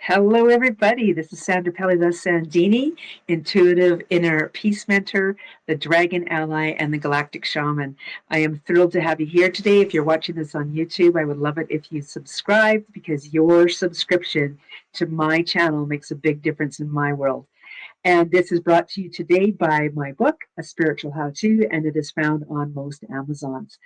Hello, everybody. This is Sandra Pelli Sandini, Intuitive Inner Peace Mentor, the Dragon Ally, and the Galactic Shaman. I am thrilled to have you here today. If you're watching this on YouTube, I would love it if you subscribed because your subscription to my channel makes a big difference in my world. And this is brought to you today by my book, A Spiritual How To, and it is found on most Amazons.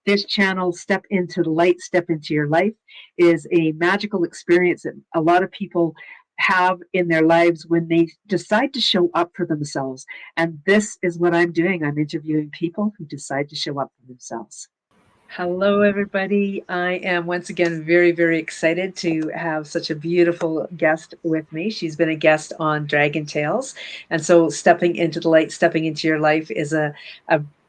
This channel, Step into the Light, Step into Your Life, is a magical experience that a lot of people have in their lives when they decide to show up for themselves. And this is what I'm doing. I'm interviewing people who decide to show up for themselves. Hello, everybody. I am once again very, very excited to have such a beautiful guest with me. She's been a guest on Dragon Tales. And so, stepping into the light, stepping into your life is a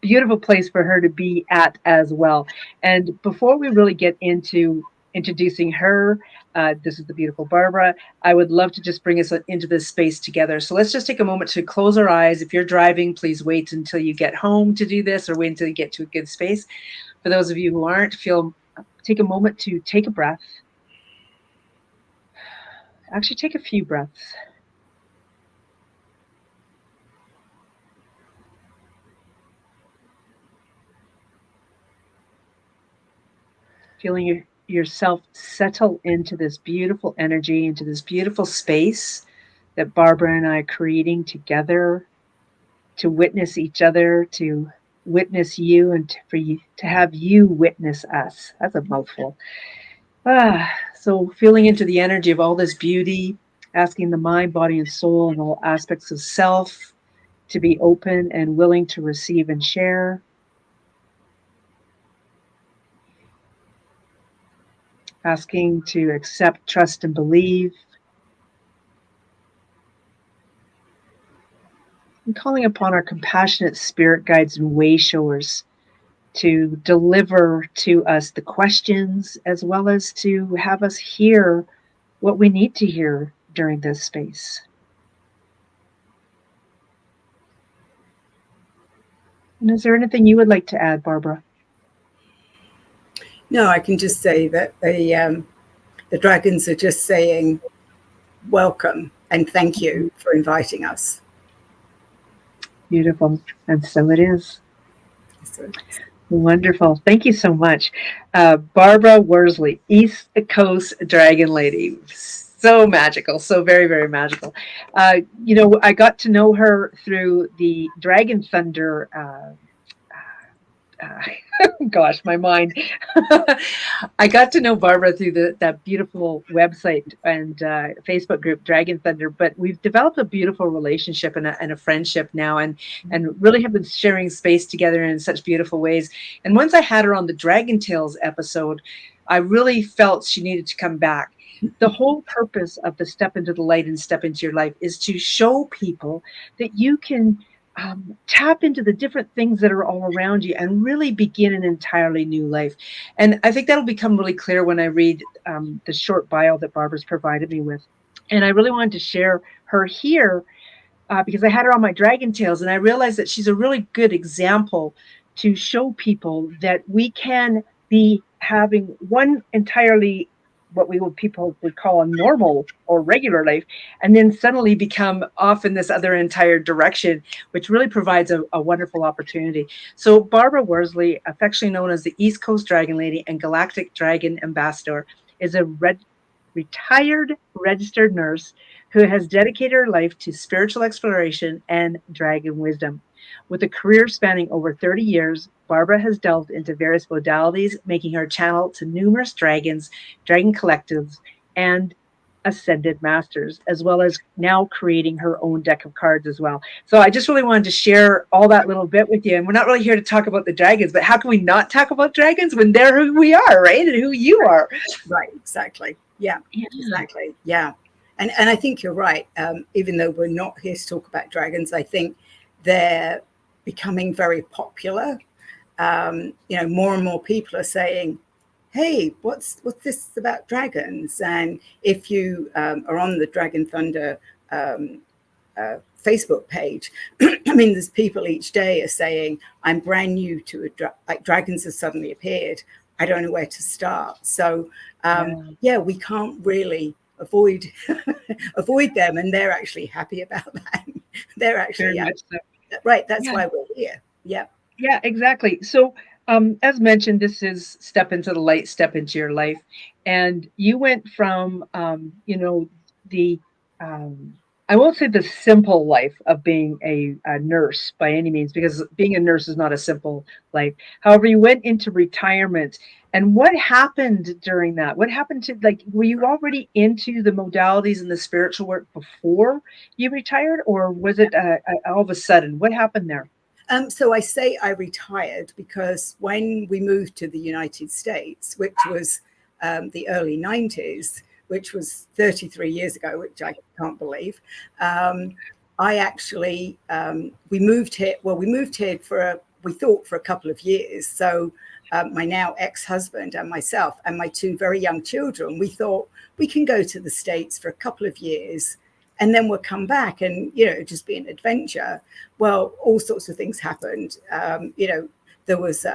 beautiful place for her to be at as well. And before we really get into introducing her, this is the beautiful Barbara. I would love to just bring us into this space together. So, let's just take a moment to close our eyes. If you're driving, please wait until you get home to do this or wait until you get to a good space. For those of you who aren't, take a moment to take a breath. Actually, take a few breaths. Feeling yourself settle into this beautiful energy, into this beautiful space that Barbara and I are creating together to witness each other, to witness you, and for you to have you witness us. That's a mouthful. So feeling into the energy of all this beauty, asking the mind, body, and soul, and all aspects of self to be open and willing to receive and share. Asking to accept, trust, and believe. And calling upon our compassionate spirit guides and way showers to deliver to us the questions as well as to have us hear what we need to hear during this space. And is there anything you would like to add, Barbara? No, I can just say that the dragons are just saying welcome and thank you for inviting us. Beautiful. And so it is. Wonderful. Thank you so much. Barbara Worsley, East Coast Dragon Lady. So magical. So very, very magical. I got to know her through the Dragon Thunder. Gosh, my mind. I got to know Barbara through that beautiful website and Facebook group, Dragon Thunder. But we've developed a beautiful relationship and a friendship now, and really have been sharing space together in such beautiful ways. And once I had her on the Dragon Tales episode, I really felt she needed to come back. The whole purpose of the Step into the Light and Step into Your Life is to show people that you can tap into the different things that are all around you and really begin an entirely new life. And I think that'll become really clear when I read the short bio that Barbara's provided me with. And I really wanted to share her here because I had her on my Dragon Tales, and I realized that she's a really good example to show people that we can be having one entirely what people would call a normal or regular life, and then suddenly become off in this other entire direction, which really provides a wonderful opportunity. So Barbara Worsley, affectionately known as the East Coast Dragon Lady and Galactic Dragon Ambassador, is a retired registered nurse who has dedicated her life to spiritual exploration and dragon wisdom. With a career spanning over 30 years, Barbara has delved into various modalities, making her channel to numerous dragons, dragon collectives, and ascended masters, as well as now creating her own deck of cards as well. So I just really wanted to share all that little bit with you. And we're not really here to talk about the dragons, but how can we not talk about dragons when they're who we are, right? And who you are. Right, exactly. Yeah, exactly. Yeah. And I think you're right. Even though we're not here to talk about dragons, I think they're becoming very popular. More and more people are saying, hey, what's this about dragons? And if you are on the Dragon Thunder Facebook page, I mean, there's people each day are saying, I'm brand new to like dragons have suddenly appeared. I don't know where to start. So, we can't really avoid avoid them, and they're actually happy about that. They're actually, Very yeah, much so. right. That's Yeah. why we're here. Yeah. Yeah, exactly. So, as mentioned, this is step into the light, step into your life, and you went from, the, um, I won't say the simple life of being a nurse by any means, because being a nurse is not a simple life. However, you went into retirement, and what happened during that? What happened to, like, were you already into the modalities and the spiritual work before you retired, or was it all of a sudden? What happened there? So I say I retired because when we moved to the United States, which was the early 90s, which was 33 years ago, which I can't believe, I actually, we moved here. Well, we moved here we thought for a couple of years. So my now ex-husband and myself and my two very young children, we thought we can go to the States for a couple of years and then we'll come back and, just be an adventure. Well, all sorts of things happened. There was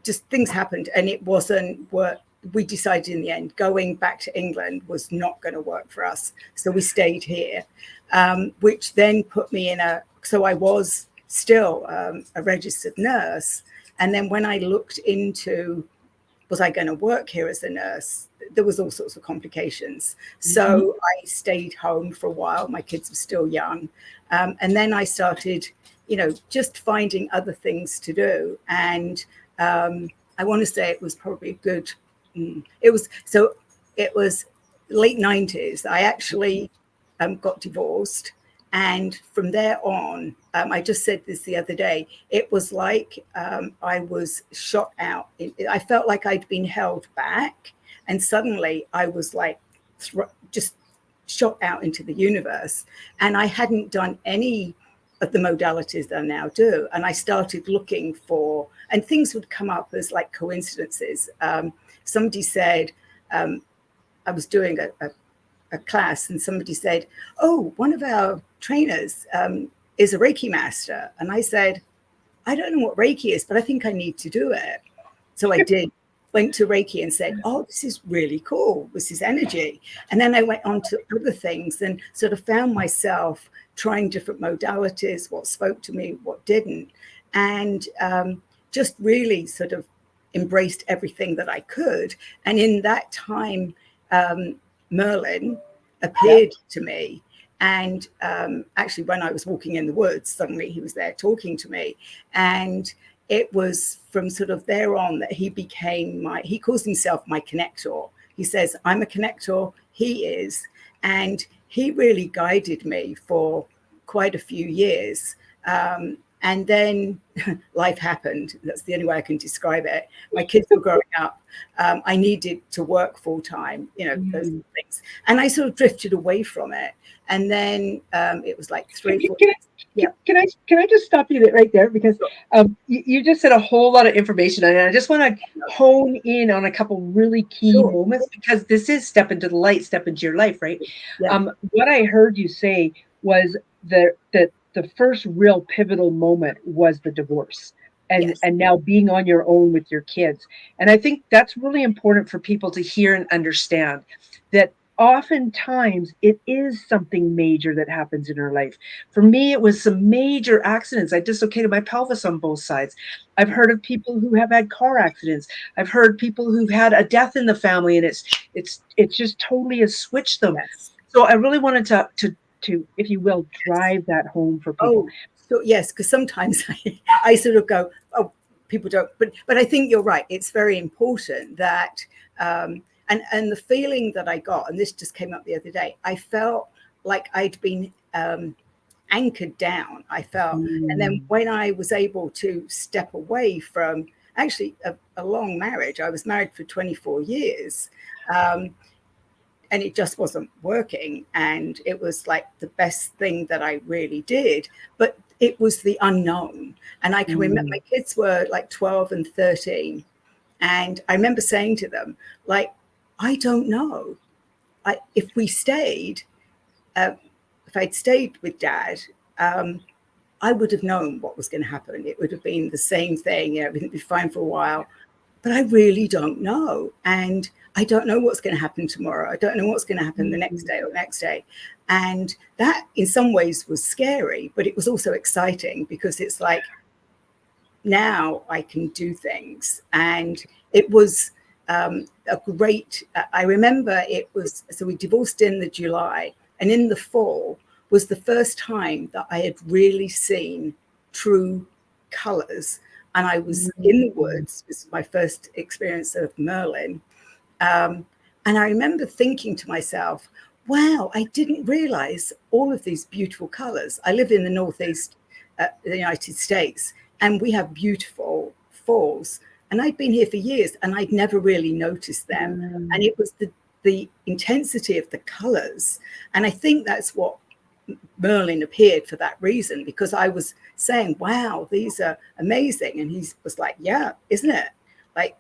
just things happened, and it wasn't what we decided in the end. Going back to England was not going to work for us. So we stayed here, which then put me so I was still a registered nurse. And then when I looked into, was I going to work here as a nurse? There was all sorts of complications. So I stayed home for a while. My kids were still young. And then I started, just finding other things to do. And I want to say it was probably a good, it was late 90s. I actually got divorced. And from there on, I just said this the other day, it was like I was shot out. I felt like I'd been held back. And suddenly I was like just shot out into the universe. And I hadn't done any of the modalities that I now do. And I started looking for, and things would come up as like coincidences. Somebody said, I was doing a class and somebody said, oh, one of our trainers is a Reiki master. And I said, I don't know what Reiki is, but I think I need to do it. So I did, went to Reiki and said, oh, this is really cool. This is energy. And then I went on to other things and sort of found myself trying different modalities, what spoke to me, what didn't. And just really sort of embraced everything that I could. And in that time, Merlin appeared to me. And actually, when I was walking in the woods, suddenly he was there talking to me. And it was from sort of there on that he became he calls himself my connector. He says, I'm a connector, he is. And he really guided me for quite a few years. And then life happened. That's the only way I can describe it. My kids were growing up. I needed to work full time, those things. And I sort of drifted away from it. And then it was like 3-4 years. Yeah. Can I just stop you right there, because you just said a whole lot of information, and I just want to hone in on a couple really key moments, because this is step into the light, step into your life, right? Yeah. What I heard you say was the first real pivotal moment was the divorce, and now being on your own with your kids. And I think that's really important for people to hear and understand, that oftentimes it is something major that happens in our life. For me, it was some major accidents. I dislocated my pelvis on both sides. I've heard of people who have had car accidents. I've heard people who've had a death in the family, and it's just totally has switched them. So I really wanted to, if you will, drive that home for people. Oh, so yes, because sometimes I sort of go, oh, people don't, but I think you're right. It's very important that, and the feeling that I got, and this just came up the other day, I felt like I'd been anchored down. I felt, and then when I was able to step away from actually a long marriage, I was married for 24 years. And it just wasn't working. And it was like the best thing that I really did. But it was the unknown. And I can remember my kids were like 12 and 13. And I remember saying to them, like, I don't know. If we stayed, if I'd stayed with Dad, I would have known what was going to happen. It would have been the same thing. Everything would be fine for a while. but I really don't know. And I don't know what's going to happen tomorrow. I don't know what's going to happen the next day or the next day. And that in some ways was scary, but it was also exciting because it's like, now I can do things. And it was a great, I remember it was, so we divorced in the July, and in the fall was the first time that I had really seen true colors. And I was in the woods. This was my first experience of Merlin. And I remember thinking to myself, wow, I didn't realize all of these beautiful colors. I live in the Northeast, the United States, and we have beautiful falls. And I'd been here for years and I'd never really noticed them. And it was the intensity of the colors. And I think that's what Merlin appeared for that reason, because I was saying, wow, these are amazing. And he was like, yeah, isn't it? Like,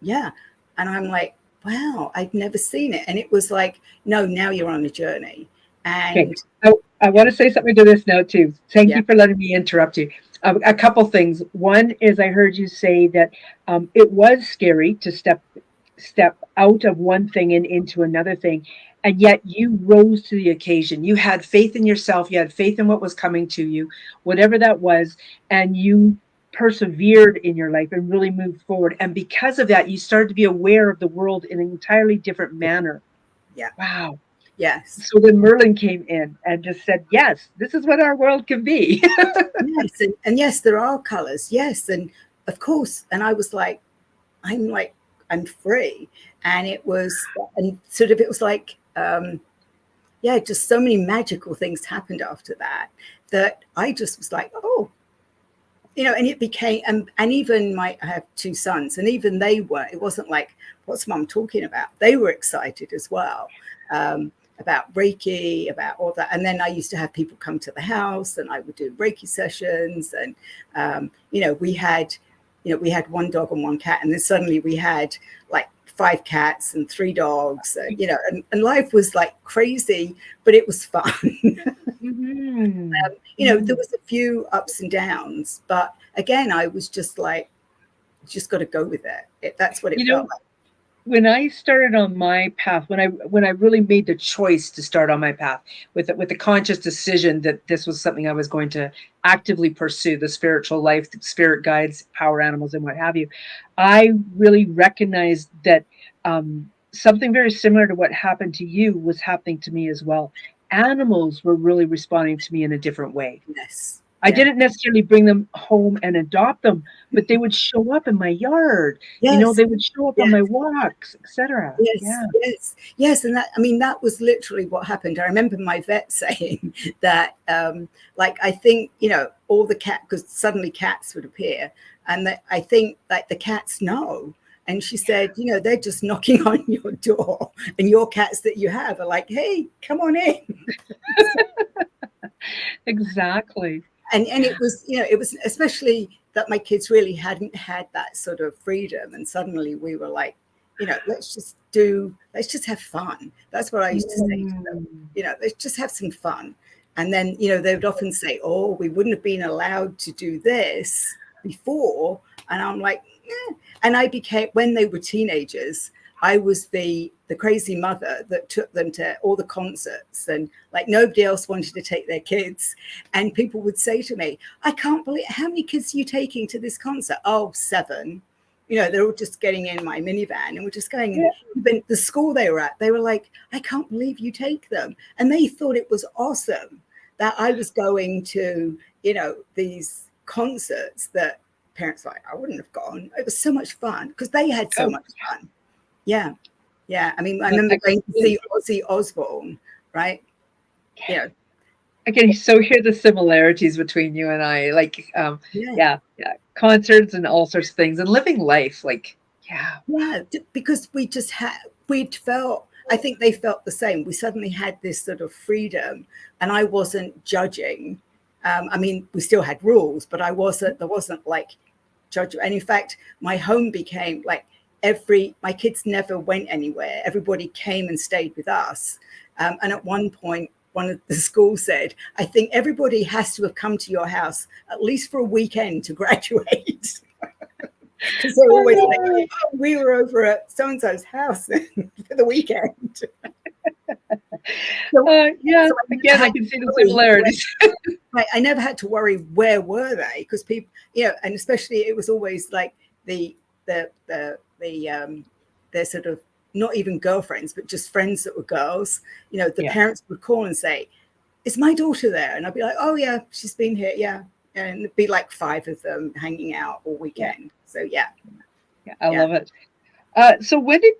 yeah. And I'm like, wow, I've never seen it. And it was like, no, now you're on a journey. And okay, I want to say something to this now too. Thank yeah, you for letting me interrupt you. A couple things. One is I heard you say that it was scary to step out of one thing and into another thing, and yet you rose to the occasion. You had faith in yourself. You had faith in what was coming to you, whatever that was, and you persevered in your life and really moved forward. And because of that, you started to be aware of the world in an entirely different manner. yeah, Wow. yes, So then Merlin came in and just said, yes, this is what our world can be. yes. And yes, there are colors. Yes. And of course, and I was like, I'm free. And it was, and sort of, it was like, yeah, just so many magical things happened after that, that I just was like, oh, and it became, and even I have two sons, and even they were, it wasn't like, what's mum talking about? They were excited as well, about Reiki, about all that. And then I used to have people come to the house and I would do Reiki sessions. And, we had one dog and one cat. And then suddenly we had like 5 cats and 3 dogs, and life was like crazy, but it was fun. Mm-hmm. There was a few ups and downs, but again, I was just like, just got to go with it. That's what it You felt know, like. when I started on my path, when I really made the choice to start on my path with the conscious decision that this was something I was going to actively pursue, the spiritual life, the spirit guides, power animals, and what have you, I really recognized that something very similar to what happened to you was happening to me as well. Animals were really responding to me in a different way. Yes. I Yeah. didn't necessarily bring them home and adopt them, but they would show up in my yard. Yes. They would show up on Yes. my walks, etc. Yes, Yeah. yes, yes, and that was literally what happened. I remember my vet saying that, like, I think all the cat, because suddenly cats would appear, and that I think like the cats know. And she said, they're just knocking on your door, and your cats that you have are like, hey, come on in. Exactly. And it was especially that my kids really hadn't had that sort of freedom, and suddenly we were like, let's just have fun. That's what I used to say to them. Mm. Let's just have some fun. And then they would often say, oh, we wouldn't have been allowed to do this before. And I'm like, eh. And I became, when they were teenagers, I was the crazy mother that took them to all the concerts, and like nobody else wanted to take their kids. And people would say to me, I can't believe, how many kids are you taking to this concert? Oh, 7. They're all just getting in my minivan and we're just going. And Yeah. even the school they were at, they were like, I can't believe you take them. And they thought it was awesome that I was going to, these concerts that parents were like, I wouldn't have gone. It was so much fun because they had so Oh, much fun. Yeah. Yeah. I mean, I I remember can, going to see Ozzy Osbourne, right? Yeah. I can so hear the similarities between you and I. Like, Yeah. yeah, yeah, concerts and all sorts of things, and living life. Like, yeah. Yeah. Because we'd felt, I think they felt the same. We suddenly had this sort of freedom, and I wasn't judging. I mean, we still had rules, but there wasn't like judgment. And in fact, my home became like my kids never went anywhere. Everybody came and stayed with us. And at one point, one of the schools said, I think everybody has to have come to your house at least for a weekend to graduate. because they're Oh, always like, no. oh, we were over at so and so's house for the weekend. So, Yeah, so I never again, I had can to see the worry similarities. I never had to worry where were they, because people, and especially it was always like the the the the their sort of not even girlfriends, but just friends that were girls. The Yeah, parents would call and say, "Is my daughter there?" And I'd be like, "Oh yeah, she's been here, yeah." And it'd be like 5 of them hanging out all yeah, weekend. So yeah, yeah. I yeah, love it. So when did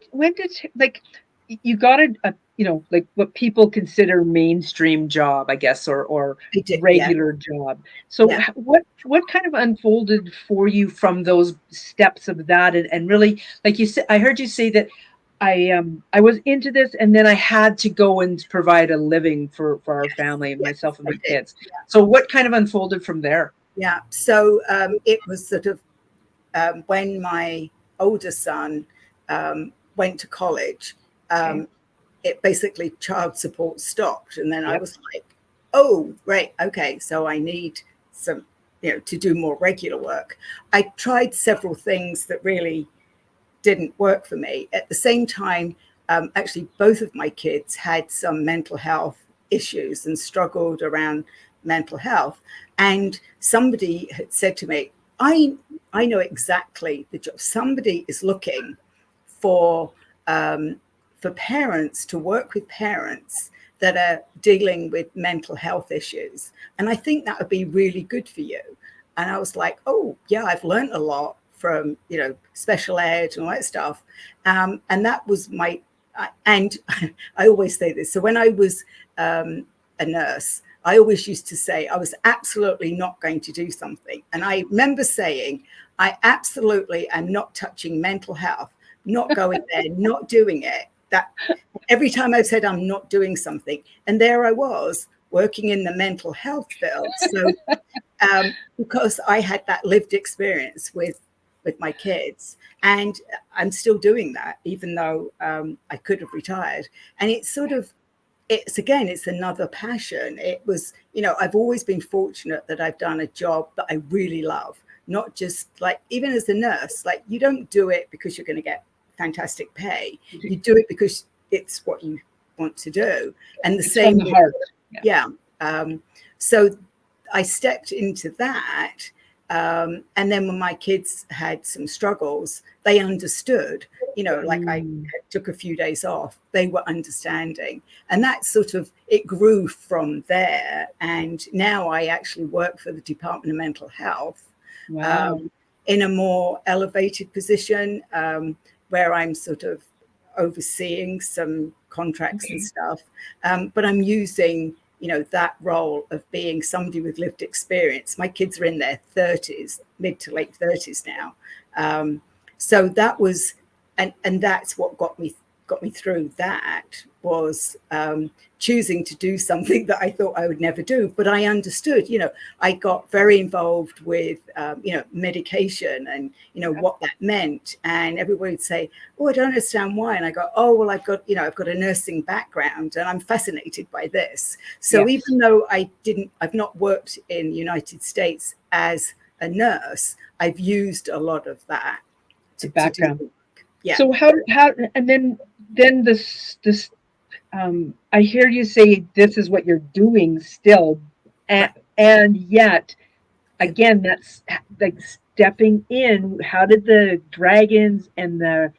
like you got a like what people consider mainstream job, I guess, or I did, yeah, regular job. So yeah. what kind of unfolded for you from those steps of that, and really, like you said, I heard you say that I was into this, and then I had to go and provide a living for our Yes, family, yes, myself and I my did. kids. So what kind of unfolded from there? Yeah. So it was sort of when my older son went to college, Okay. um, it basically child support stopped. And then I Yep. was like, oh, right, okay, so I need some, to do more regular work. I tried several things that really didn't work for me. At the same time, actually, both of my kids had some mental health issues and struggled around mental health. And somebody had said to me, I know exactly the job. Somebody is looking for um, for parents to work with parents that are dealing with mental health issues. And I think that would be really good for you. And I was like, oh, yeah, I've learned a lot from, special ed and all that stuff. And that was and I always say this. So when I was a nurse, I always used to say I was absolutely not going to do something. And I remember saying, I absolutely am not touching mental health, not going there, not doing it. That every time I said I'm not doing something, and there I was working in the mental health field. So because I had that lived experience with my kids, and I'm still doing that, even though I could have retired. And it's another passion. It was, I've always been fortunate that I've done a job that I really love, not just like, even as a nurse, like you don't do it because you're going to get fantastic pay. You do it because it's what you want to do. And the It's from same the with, heart. Yeah. yeah. So I stepped into that. And then when my kids had some struggles, they understood, like I Mm. took a few days off, they were understanding. And that sort of, it grew from there. And now I actually work for the Department of Mental Health Wow. um, in a more elevated position where I'm sort of overseeing some contracts and Okay. stuff. But I'm using, that role of being somebody with lived experience. My kids are in their 30s, mid to late 30s now. So that was, and that's what got me through that was choosing to do something that I thought I would never do. But I understood, I got very involved with, medication and, Yep. what that meant. And everybody would say, oh, I don't understand why. And I go, oh, well, I've got a nursing background and I'm fascinated by this. So Yes. even though I've not worked in the United States as a nurse, I've used a lot of that The to do background. the work. Yeah. So how and then this I hear you say this is what you're doing still, and, Right. and yet Yeah. again that's like stepping in. How did the dragons and the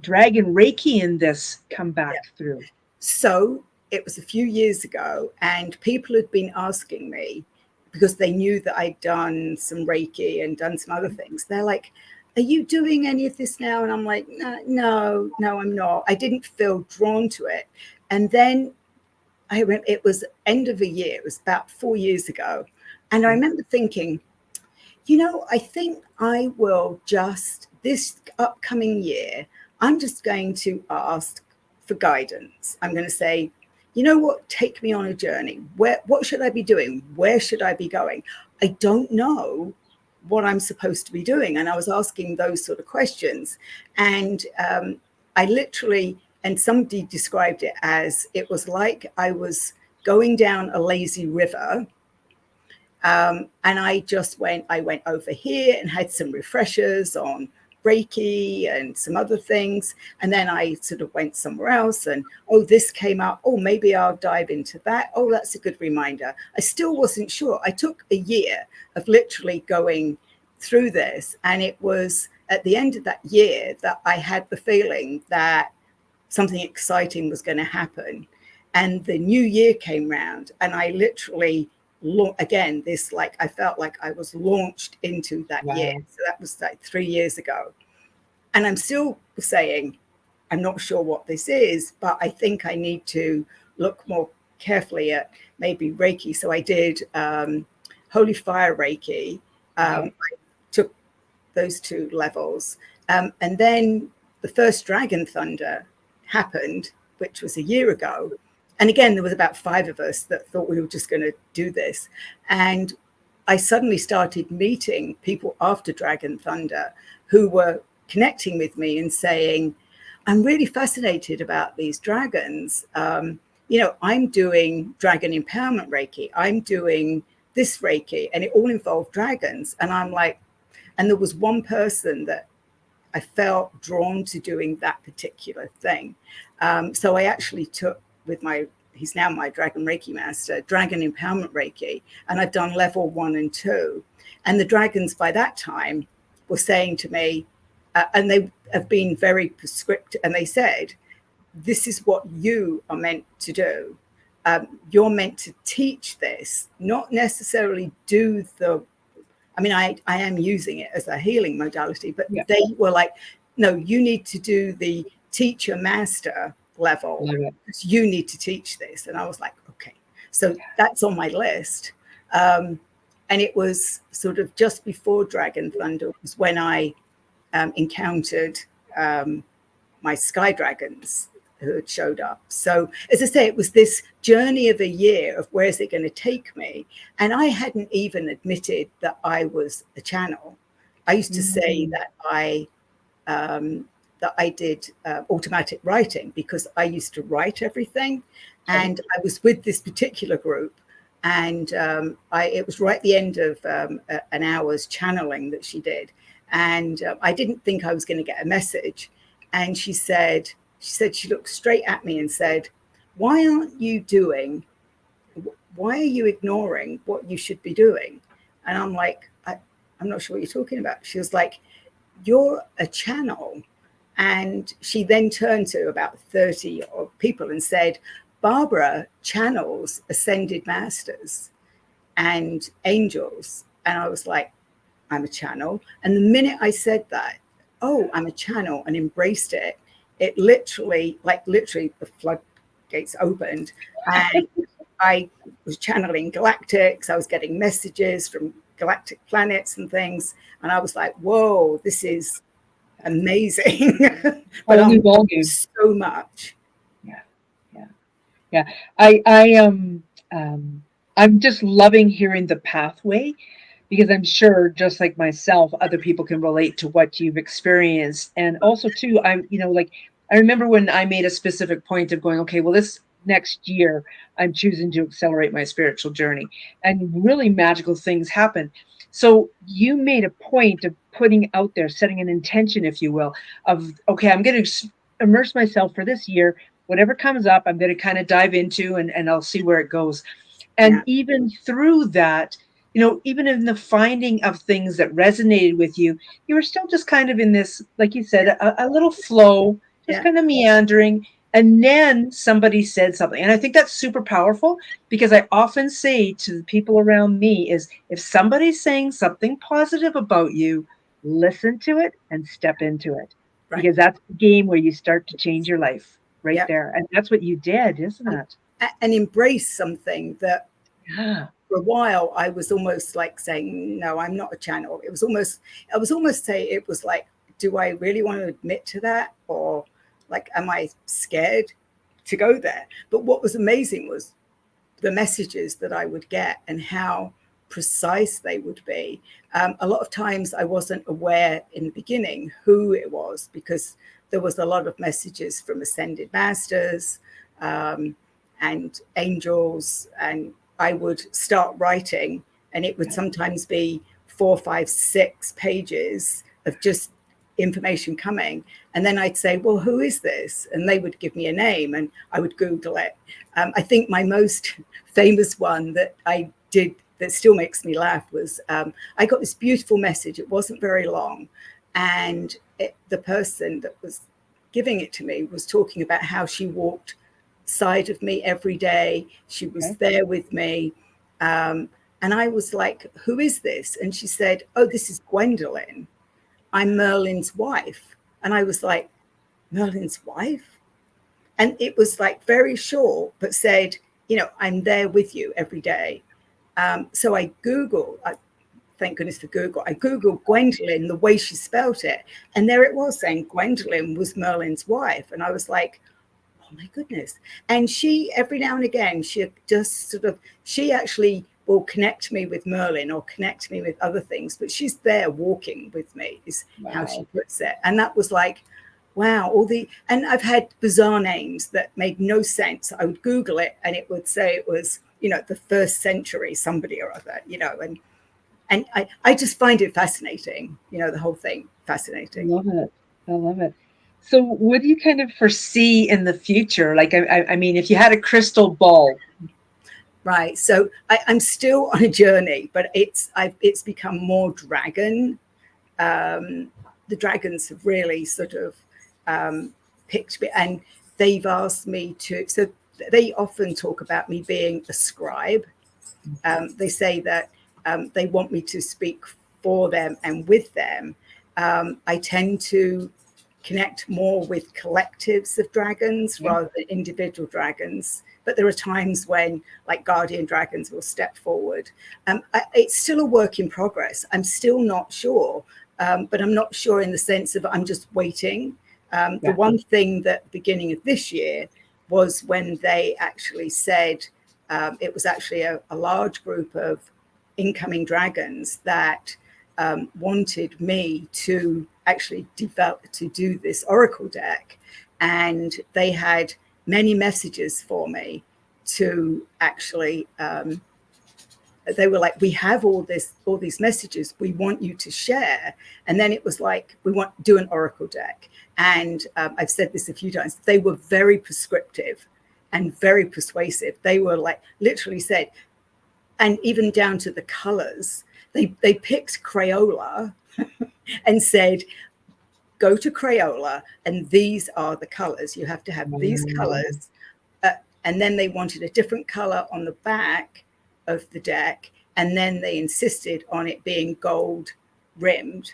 dragon Reiki in this come back Yeah. through? So it was a few years ago, and people had been asking me because they knew that I'd done some Reiki and done some other things. They're like, are you doing any of this now? And I'm like, no, I'm not. I didn't feel drawn to it. And then I remember it was end of a year, it was about 4 years ago. And I Okay. remember thinking, I think I will just, this upcoming year, I'm just going to ask for guidance. I'm going to say, you know what, take me on a journey. What should I be doing? Where should I be going? I don't know what I'm supposed to be doing. And I was asking those sort of questions. And I literally, and somebody described it as it was like I was going down a lazy river And I went over here and had some refreshers on Reiki and some other things. And then I sort of went somewhere else and, oh, this came up. Oh, maybe I'll dive into that. Oh, that's a good reminder. I still wasn't sure. I took a year of literally going through this. And it was at the end of that year that I had the feeling that something exciting was going to happen. And the new year came round and I literally, again, this, like, I felt like I was launched into that year. So that was like 3 years ago. And I'm still saying, I'm not sure what this is, but I think I need to look more carefully at maybe Reiki. So I did Holy Fire Reiki. I took those 2 levels. And then the first Dragon Thunder happened, which was a year ago. And again, there was about 5 of us that thought we were just going to do this. And I suddenly started meeting people after Dragon Thunder who were connecting with me and saying, I'm really fascinated about these dragons. I'm doing Dragon Empowerment Reiki. I'm doing this Reiki, and it all involved dragons. And I'm like, and there was one person that I felt drawn to doing that particular thing. So I actually took he's now my Dragon Reiki master, Dragon Empowerment Reiki, and I've done level 1 and 2. And the dragons by that time were saying to me, and they have been very prescriptive, and they said, this is what you are meant to do. You're meant to teach this, not necessarily do I am using it as a healing modality, but they were like, no, you need to do the teacher master level because you need to teach this. And I was like, okay, so that's on my list. And it was sort of just before Dragon Thunder was when I encountered my sky dragons who had showed up. So as I say, it was this journey of a year of where's it going to take me? And I hadn't even admitted that I was a channel. I used to say that I did automatic writing because I used to write everything. And I was with this particular group, and it was right at the end of an hour's channeling that she did. And I didn't think I was going to get a message. And she she looked straight at me and said, why are you ignoring what you should be doing? And I'm like, I'm not sure what you're talking about. She was like, you're a channel. And she then turned to about 30 people and said, Barbara channels ascended masters and angels. And I was like, I'm a channel. And the minute I said that, oh, I'm a channel, and embraced it, it literally the floodgates opened. And I was channeling galactics. I was getting messages from galactic planets and things. And I was like, whoa, this is amazing. But I'm so much. Yeah. I'm just loving hearing the pathway, because I'm sure, just like myself, other people can relate to what you've experienced. And also too, I remember when I made a specific point of going, okay, well, this next year I'm choosing to accelerate my spiritual journey, and really magical things happen. So you made a point of putting out there, setting an intention, if you will, of, okay, I'm going to immerse myself for this year. Whatever comes up, I'm going to kind of dive into, and I'll see where it goes. And even through that, even in the finding of things that resonated with you, you were still just kind of in this, like you said, a little flow, just kind of meandering. And then somebody said something. And I think that's super powerful, because I often say to the people around me is, if somebody's saying something positive about you, listen to it and step into it. Right. Because that's the game where you start to change your life right there. And that's what you did, isn't it? And embrace something that for a while I was almost like saying, no, I'm not a channel. I was almost saying, it was like, do I really want to admit to that? Or like, am I scared to go there? But what was amazing was the messages that I would get and how precise they would be. A lot of times I wasn't aware in the beginning who it was, because there was a lot of messages from ascended masters and angels, and I would start writing and it would sometimes be 4, 5, 6 pages of just information coming. And then I'd say, well, who is this? And they would give me a name and I would Google it. I think my most famous one that I did that still makes me laugh was I got this beautiful message. It wasn't very long. And the person that was giving it to me was talking about how she walked side of me every day. She was there with me. And I was like, who is this? And she said, oh, this is Gwendolyn. I'm Merlin's wife. And I was like, Merlin's wife? And it was like very short, but said, I'm there with you every day. So I Googled, thank goodness for Google, I Googled Gwendolyn, the way she spelt it. And there it was saying Gwendolyn was Merlin's wife. And I was like, oh my goodness. And she, every now and again, she just sort of, she actually will connect me with Merlin or connect me with other things, but she's there walking with me is how she puts it. And that was like, wow, and I've had bizarre names that made no sense. I would Google it and it would say it was, the 1st century, somebody or other, and I just find it fascinating, the whole thing fascinating. I love it. I love it. So what do you kind of foresee in the future? Like, I mean, if you had a crystal ball. Right. So I'm still on a journey, but it's become more dragon. The dragons have really sort of picked me, and they've asked me to. So they often talk about me being a scribe. They say that they want me to speak for them and with them. I tend to connect more with collectives of dragons rather than individual dragons. But there are times when, like, guardian dragons will step forward. It's still a work in progress. I'm still not sure, but I'm not sure in the sense of I'm just waiting. The one thing that beginning of this year was when they actually said it was actually a large group of incoming dragons that wanted me to actually do this oracle deck, and they had many messages for me to actually they were like, we have all these messages we want you to share. And then it was like, we want to do an oracle deck. And I've said this a few times, they were very prescriptive and very persuasive. They were like, literally said, and even down to the colors, they picked Crayola and said, go to Crayola, and these are the colors. You have to have these colors. And then they wanted a different color on the back of the deck. And then they insisted on it being gold rimmed.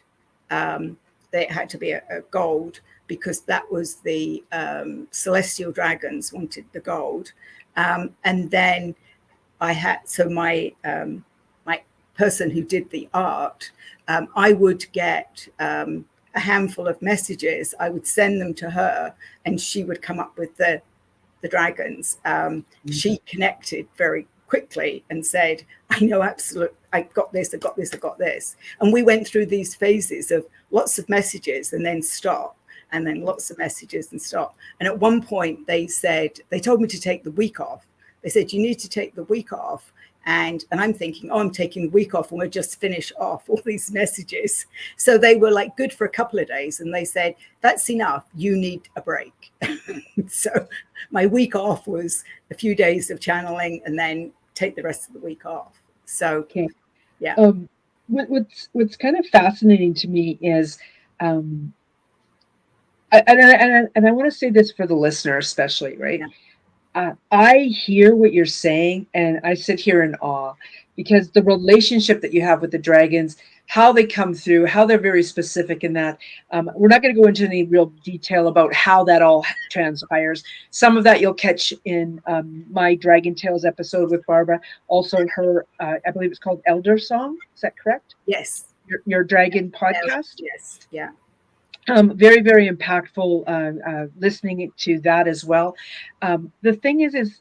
They had to be a gold because that was the celestial dragons wanted the gold. And then I had, so my person who did the art, I would get a handful of messages. I would send them to her, and she would come up with the dragons. She connected very quickly and said, I know absolutely, I got this, I got this, I got this. And we went through these phases of lots of messages and then stop, and then lots of messages and stop. And at one point they said, they told me to take the week off. They said, you need to take the week off. And I'm thinking, oh, I'm taking the week off and we'll just finish off all these messages. So they were like good for a couple of days. And they said, that's enough. You need a break. So my week off was a few days of channeling and then take the rest of the week off. So, yeah. What's kind of fascinating to me is, and I want to say this for the listener especially, right? Yeah. I hear what you're saying, and I sit here in awe because the relationship that you have with the dragons, how they come through, how they're very specific in that. We're not going to go into any real detail about how that all transpires. Some of that you'll catch in my Dragon Tales episode with Barbara. Also, her, I believe it's called Elder Song. Is that correct? Yes. Your dragon podcast? Yes. Yeah. Very, very impactful listening to that as well. The thing is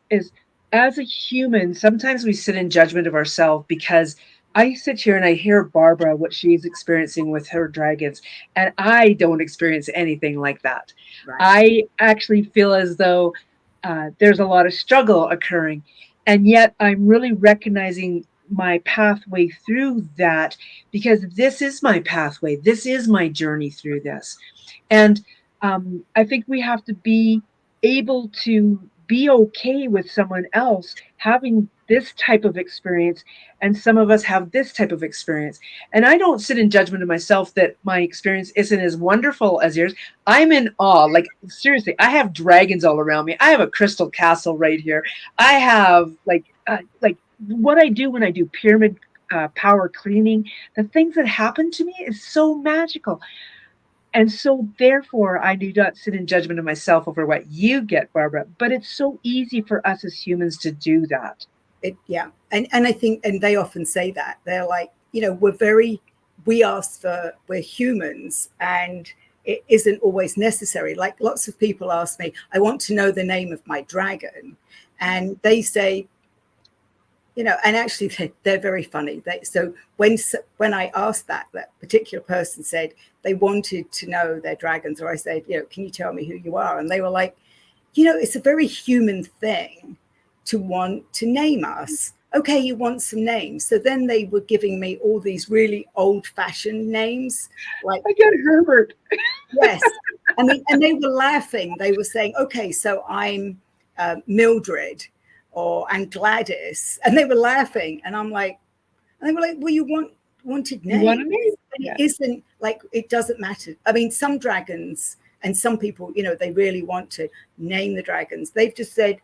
as a human, sometimes we sit in judgment of ourselves because I sit here and I hear Barbara, what she's experiencing with her dragons, and I don't experience anything like that. Right. I actually feel as though there's a lot of struggle occurring. And yet I'm really recognizing my pathway through that, because this is my pathway. This is my journey through this. And I think we have to be able to be okay with someone else having this type of experience, and some of us have this type of experience. And I don't sit in judgment of myself that my experience isn't as wonderful as yours. I'm in awe. Like, seriously, I have dragons all around me. I have a crystal castle right here. I have like what I do when I do pyramid power cleaning, the things that happen to me is so magical. And so, therefore, I do not sit in judgment of myself over what you get, Barbara. But it's so easy for us as humans to do that. Yeah. And I think, and they often say that they're like, we ask for, we're humans, and it isn't always necessary. Like, lots of people ask me, I want to know the name of my dragon. And they say, and actually they're very funny. So when I asked that particular person said they wanted to know their dragons, or I said, can you tell me who you are? And they were like, it's a very human thing to want to name us. Okay, you want some names. So then they were giving me all these really old-fashioned names, like, I get Herbert. yes. I mean, and they were laughing. They were saying, okay, so I'm Mildred, or I'm Gladys. And they were laughing. And they were like, well, you wanted You want a names. name? And it Yeah. isn't like, it doesn't matter. I mean, some dragons and some people, they really want to name the dragons. They've just said,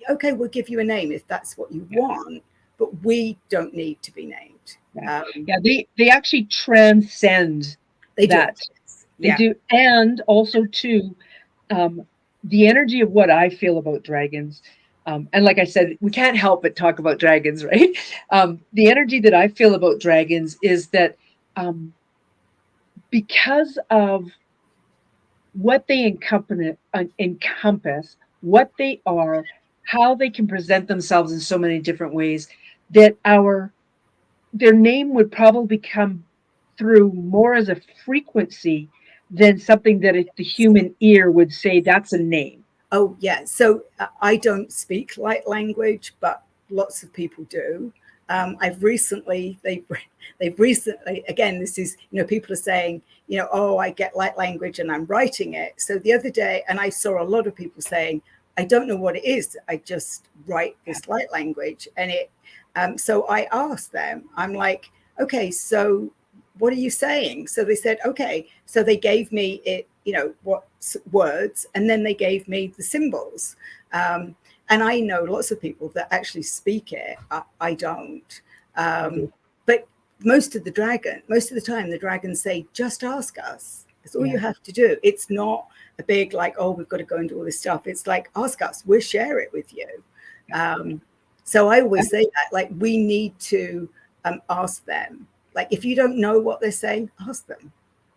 okay, we'll give you a name if that's what you want, but we don't need to be named. Yeah. Yeah. They actually transcend They do. that. They Yeah. do. And also, too, um, the energy of what I feel about dragons. And like I said, we can't help but talk about dragons, right? The energy that I feel about dragons is that um, because of what they encompass, what they are, how they can present themselves in so many different ways, that their name would probably come through more as a frequency than something that the human ear would say that's a name. Oh, yeah. So I don't speak light language, but lots of people do. They've recently, again, this is, people are saying, oh, I get light language and I'm writing it. So the other day, and I saw a lot of people saying, I don't know what it is. I just write this light language. So I asked them, I'm like, okay, so what are you saying? So they said, okay. So they gave me it, what words, and then they gave me the symbols. And I know lots of people that actually speak it. I don't. But most of the time, the dragons say, just ask us. That's all you have to do. It's not a big, like, oh, we've got to go and do all this stuff. It's like, ask us, we'll share it with you. So I always say that, like, we need to ask them. Like, if you don't know what they're saying, ask them.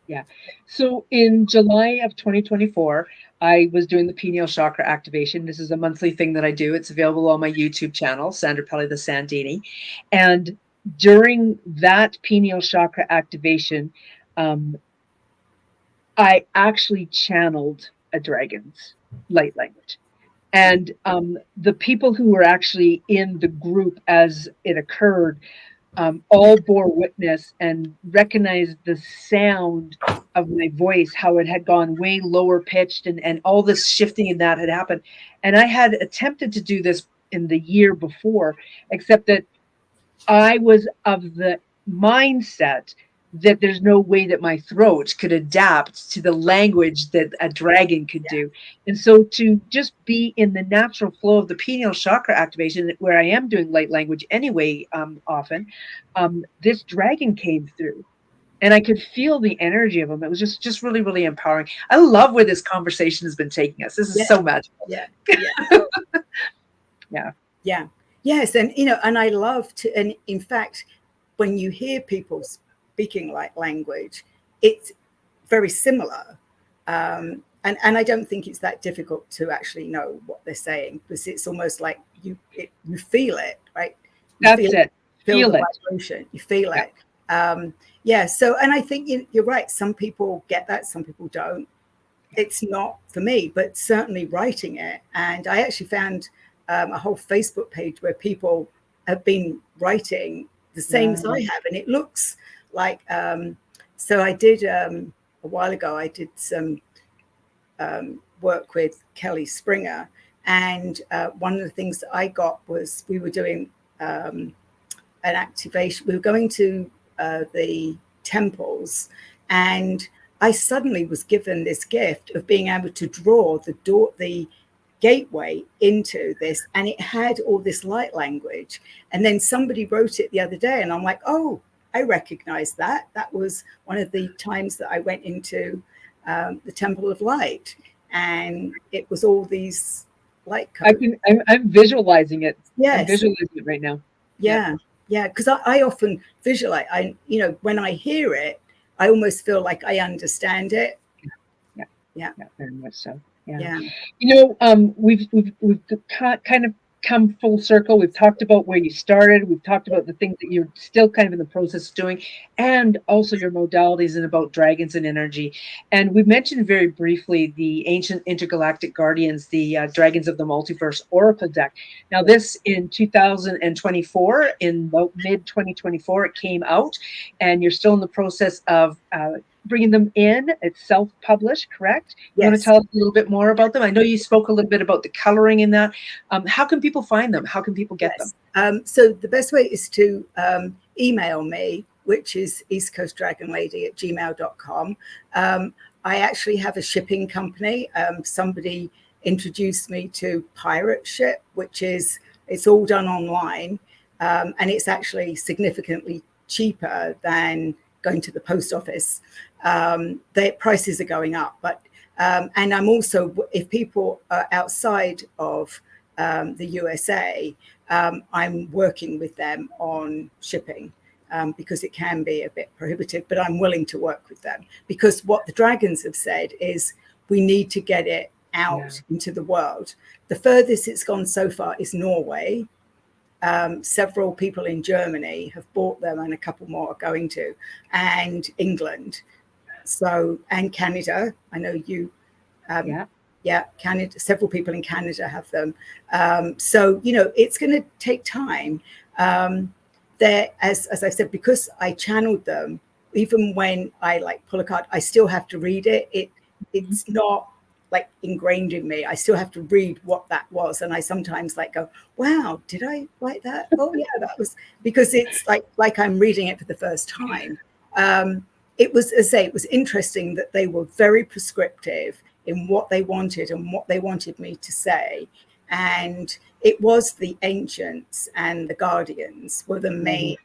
Yeah. So in July of 2024, I was doing the pineal chakra activation. This is a monthly thing that I do. It's available on my YouTube channel, Sandra Pelly the Sandini. And during that pineal chakra activation, um, I actually channeled a dragon's light language. And the people who were actually in the group as it occurred all bore witness and recognized the sound of my voice, how it had gone way lower pitched, and all this shifting in that had happened. And I had attempted to do this in the year before, except that I was of the mindset that there's no way that my throat could adapt to the language that a dragon could do. And so to just be in the natural flow of the pineal chakra activation, where I am doing light language anyway, often, this dragon came through. And I could feel the energy of him. It was just really, really empowering. I love where this conversation has been taking us. This is so magical. Yeah. Yeah. Yeah. Yes. And, and I love to, and in fact, when you hear people speaking like language, it's very similar. And I don't think it's that difficult to actually know what they're saying, because it's almost like you feel it, right? That's it. Feel the it. vibration. You feel it. So, and I think you're right. Some people get that. Some people don't. It's not for me, but certainly writing it. And I actually found a whole Facebook page where people have been writing the same as I Wow. have, and it looks like. So I did a while ago. I did some work with Kelly Springer, and one of the things that I got was we were doing an activation. We were going to the temples, and I suddenly was given this gift of being able to draw the gateway into this, and it had all this light language. And then somebody wrote it the other day, and I'm like, oh, I recognize that. That was one of the times that I went into the Temple of Light, and it was all these light codes. I'm visualizing it. I'm Yes, visualizing it right now. Yep. yeah, yeah, because I often visualize. When I hear it, I almost feel like I understand it. Yeah. Yeah, Yeah. Very much so. Yeah. yeah, We've kind of come full circle. We've talked about where you started. We've talked about the things that you're still kind of in the process of doing, and also your modalities and about dragons and energy. And we mentioned very briefly the ancient intergalactic guardians, the dragons of the multiverse oracle deck. Now, yeah, this in 2024, in about mid 2024, it came out, and you're still in the process of bringing them in. It's self-published, correct? You want to yes, tell us a little bit more about them? I know you spoke a little bit about the coloring in that. How can people find them? How can people get them? yes. So the best way is to email me, which is eastcoastdragonlady@gmail.com. I actually have a shipping company. Somebody introduced me to Pirate Ship, which is it's all done online, and it's actually significantly cheaper than going to the post office. The prices are going up, but and I'm also, if people are outside of the USA, I'm working with them on shipping. Because it can be a bit prohibitive, but I'm willing to work with them because what the dragons have said is we need to get it Yeah. out into the world. The furthest it's gone so far is Norway. Several people in Germany have bought them, and a couple more are going to, and England. So, and Canada. I know you um, Yeah. yeah, Canada. Several people in Canada have them. So it's going to take time. There, as I said, because I channeled them, even when I like pull a card, I still have to read it. It's not like ingrained in me. I still have to read what that was, and I sometimes like go, "Wow, did I write that? Oh yeah, that was," because it's like I'm reading it for the first time. It was, as I say, it was interesting that they were very prescriptive in what they wanted and what they wanted me to say. And it was the ancients and the guardians were the Mhm. main,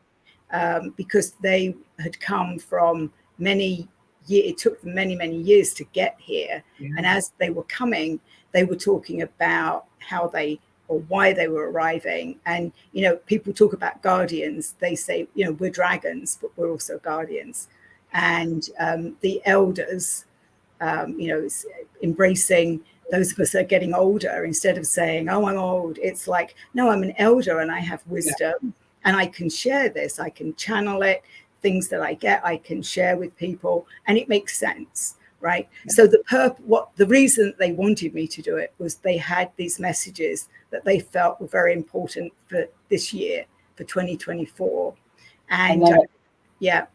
because they had come from many years. It took them many, many years to get here. And Yeah. as they were coming, they were talking about how they or why they were arriving. And, people talk about guardians. They say, we're dragons, but we're also guardians. And the elders, it's embracing those of us that are getting older instead of saying, oh, I'm old. It's like, no, I'm an elder and I have Yeah. wisdom and I can share this. I can channel it. Things that I get, I can share with people, and it makes sense, right? Yeah. So the reason they wanted me to do it was they had these messages that they felt were very important for this year, for 2024, I and love it. yeah,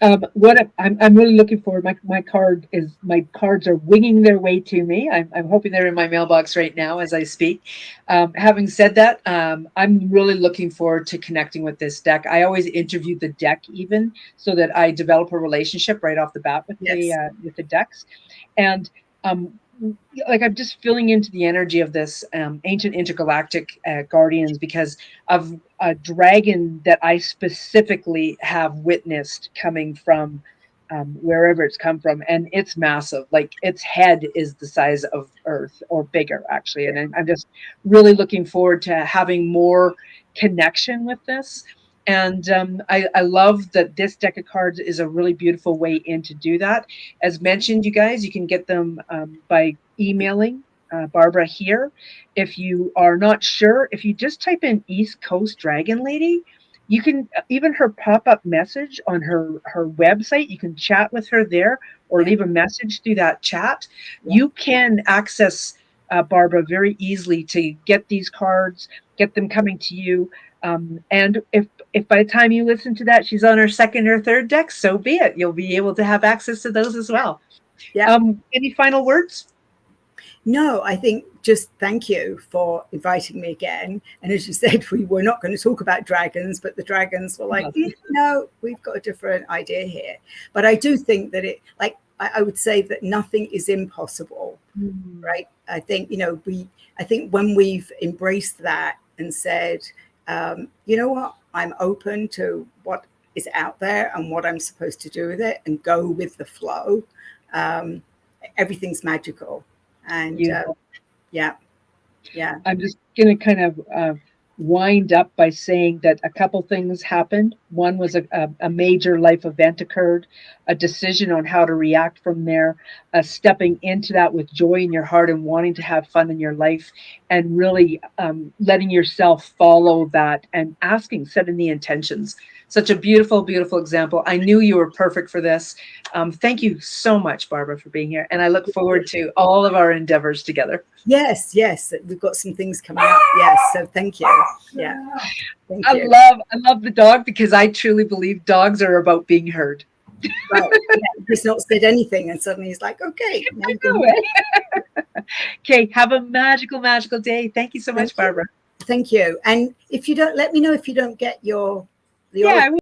I'm really looking forward. My cards are winging their way to me. I'm hoping they're in my mailbox right now as I speak. Having said that, I'm really looking forward to connecting with this deck. I always interview the deck even so that I develop a relationship right off the bat yes, with the decks, and um, like I'm just filling into the energy of this ancient intergalactic guardians because of a dragon that I specifically have witnessed coming from wherever it's come from, and it's massive. Like its head is the size of Earth or bigger, actually. And I'm just really looking forward to having more connection with this. And I love that this deck of cards is a really beautiful way in to do that. As mentioned, you guys, you can get them by emailing Barbara here. If you are not sure, if you just type in East Coast Dragon Lady, you can even her pop-up message on her website, you can chat with her there or yeah, leave a message through that chat. yeah, You can access Barbara, very easily to get these cards, get them coming to you. And if by the time you listen to that, she's on her second or third deck, so be it. You'll be able to have access to those as well. Yeah. Any final words? No, I think just thank you for inviting me again. And as you said, we were not going to talk about dragons, but the dragons were like, no, we've got a different idea here. But I do think that I would say that nothing is impossible, right? I think, I think when we've embraced that and said, you know what, I'm open to what is out there and what I'm supposed to do with it and go with the flow, everything's magical. And yeah. I'm just going to kind of wind up by saying that a couple things happened. One was a major life event occurred, a decision on how to react from there, stepping into that with joy in your heart and wanting to have fun in your life, and really letting yourself follow that and setting the intentions. Such a beautiful, beautiful example. I knew you were perfect for this. Thank you so much, Barbara, for being here. And I look forward to all of our endeavors together. Yes. We've got some things coming up. Yes. So thank you. Yeah. Thank you. I love the dog because I truly believe dogs are about being heard. Right. Yeah. He's not said anything. And suddenly he's like, okay. Okay. Have a magical, magical day. Thank you so much, Barbara. Thank you. And if you don't, let me know if you don't get your Yeah,